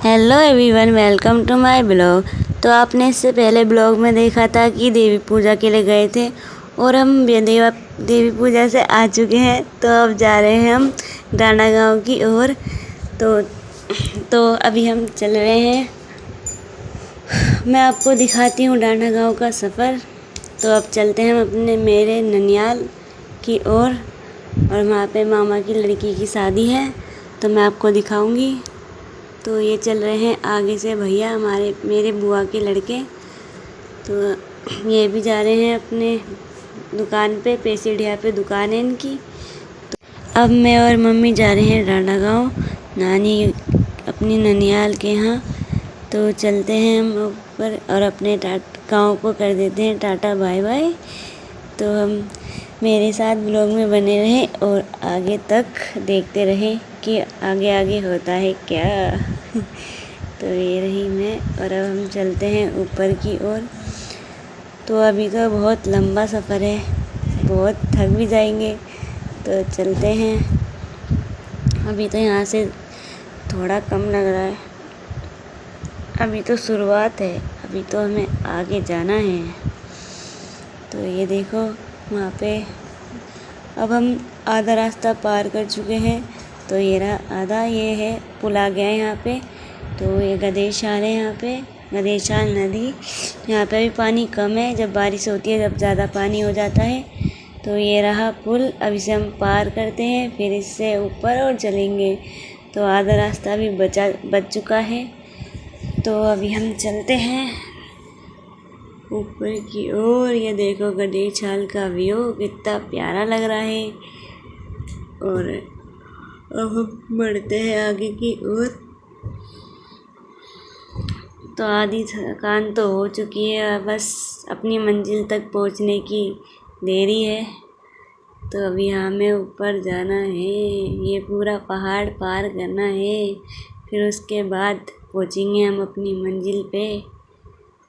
Hello everyone, welcome to my blog. तो आपने इससे पहले ब्लॉग में देखा था कि देवी पूजा के लिए गए थे और हम देवी पूजा से आ चुके हैं। तो अब जा रहे हैं हम डांडा गांव की ओर। तो अभी हम चल रहे हैं। मैं आपको दिखाती हूँ डांडा गांव का सफ़र। तो अब चलते हैं हम मेरे ननियाल की ओर और वहाँ पे मामा की लड़की की शादी है, तो मैं आपको दिखाऊंगी। तो ये चल रहे हैं आगे से भैया मेरे बुआ के लड़के। तो ये भी जा रहे हैं अपने दुकान पे, पेसीढ़िया पे दुकान है इनकी। तो अब मैं और मम्मी जा रहे हैं डांडा गांव नानी अपनी ननियाल के यहाँ। तो चलते हैं हम ऊपर और अपने गाँव को कर देते हैं टाटा बाय बाय। तो हम मेरे साथ ब्लॉग में बने रहें और आगे तक देखते रहें कि आगे आगे होता है क्या। तो ये रही मैं और अब हम चलते हैं ऊपर की ओर। तो अभी तो बहुत लंबा सफ़र है, बहुत थक भी जाएंगे, तो चलते हैं। अभी तो यहाँ से थोड़ा कम लग रहा है, अभी तो शुरुआत है, अभी तो हमें आगे जाना है। तो ये देखो वहाँ पे अब हम आधा रास्ता पार कर चुके हैं। तो ये रहा आधा, ये है पुल आ गया है यहाँ पे। तो ये गदेशाल है, यहाँ पे गदेशाल नदी। यहाँ पे भी पानी कम है, जब बारिश होती है जब ज़्यादा पानी हो जाता है। तो ये रहा पुल, अब इसे हम पार करते हैं, फिर इससे ऊपर और चलेंगे। तो आधा रास्ता भी बच चुका है। तो अभी हम चलते हैं ऊपर की ओर। ये देखो गदेशाल का व्यू कितना प्यारा लग रहा है। और अब हम बढ़ते हैं आगे की ओर। तो आधी थकान तो हो चुकी है, बस अपनी मंजिल तक पहुंचने की देरी है। तो अभी हमें ऊपर जाना है, ये पूरा पहाड़ पार करना है, फिर उसके बाद पहुंचेंगे हम अपनी मंजिल पे।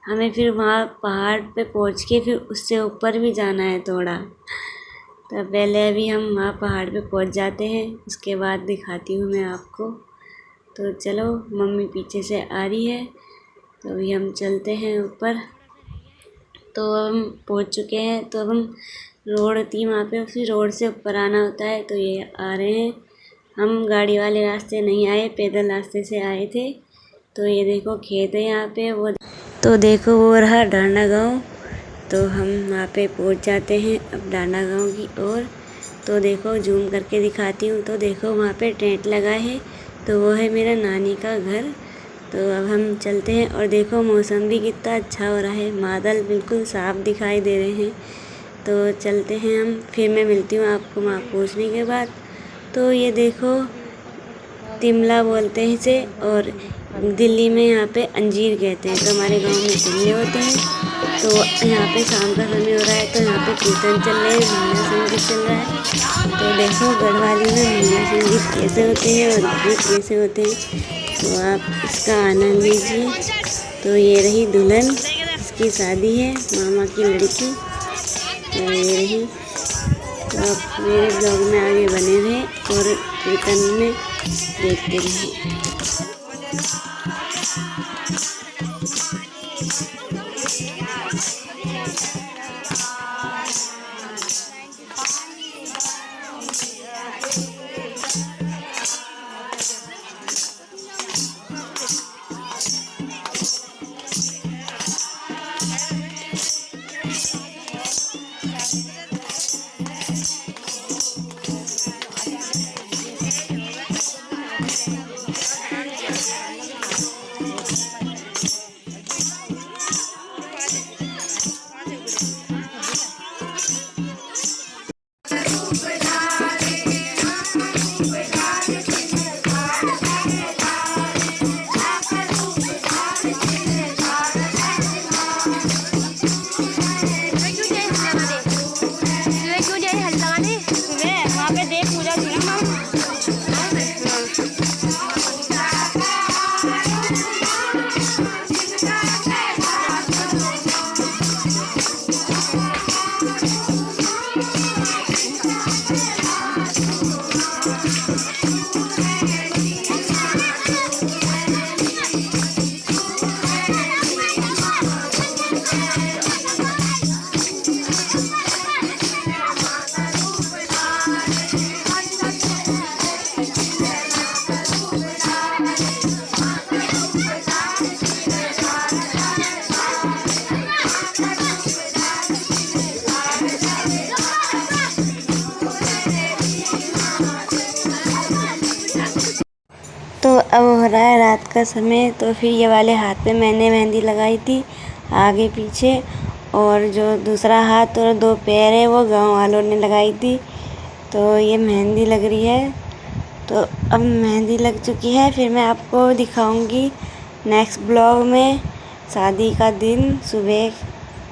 हमें फिर वहाँ पहाड़ पे पहुँच के फिर उससे ऊपर भी जाना है थोड़ा। तो पहले अभी हम वहाँ पहाड़ पे पहुँच जाते हैं, उसके बाद दिखाती हूँ मैं आपको। तो चलो, मम्मी पीछे से आ रही है। तो अभी हम चलते हैं ऊपर। तो हम पहुँच चुके हैं। तो अब हम रोड थी वहाँ पे, फिर रोड से ऊपर आना होता है। तो ये आ रहे हैं, हम गाड़ी वाले रास्ते नहीं आए, पैदल रास्ते से आए थे। तो ये देखो खेत है यहाँ पे, वो तो देखो वो रहा डांडा गांव। तो हम वहाँ पे पहुँच जाते हैं अब डांडा गांव की ओर। तो देखो जूम करके दिखाती हूँ। तो देखो वहाँ पे टेंट लगा है, तो वो है मेरा नानी का घर। तो अब हम चलते हैं और देखो मौसम भी कितना अच्छा हो रहा है, बादल बिल्कुल साफ दिखाई दे रहे हैं। तो चलते हैं हम, फिर मैं मिलती हूँ आपको वहाँ पहुँचने के बाद। तो ये देखो तिमला बोलते हैं इसे, और दिल्ली में यहाँ पे अंजीर कहते हैं। तो हमारे गांव में तिमले होते हैं। तो यहाँ पे शाम का समय हो रहा है, तो यहाँ पे कीर्तन चल रहे हैं, महिला संगीत चल रहा है। तो देखो गढ़वाली में महिला संगीत कैसे होते हैं और गीत कैसे होते हैं, तो आप इसका आनंद लीजिए। तो ये रही दुल्हन, इसकी शादी है, मामा की लड़की। तो ये रही। तो आप मेरे ब्लॉग में आगे बने रहें और कीर्तन में देखते रहें। हो रहा है रात का समय। तो फिर ये वाले हाथ पे मैंने मेहंदी लगाई थी आगे पीछे, और जो दूसरा हाथ और 2 पैर है वो गाँव वालों ने लगाई थी। तो ये मेहंदी लग रही है। तो अब मेहंदी लग चुकी है, फिर मैं आपको दिखाऊंगी नेक्स्ट ब्लॉग में शादी का दिन सुबह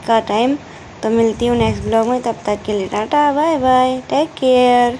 का टाइम। तो मिलती हूँ नेक्स्ट ब्लॉग में, तब तक के लिए tata bye bye, take care.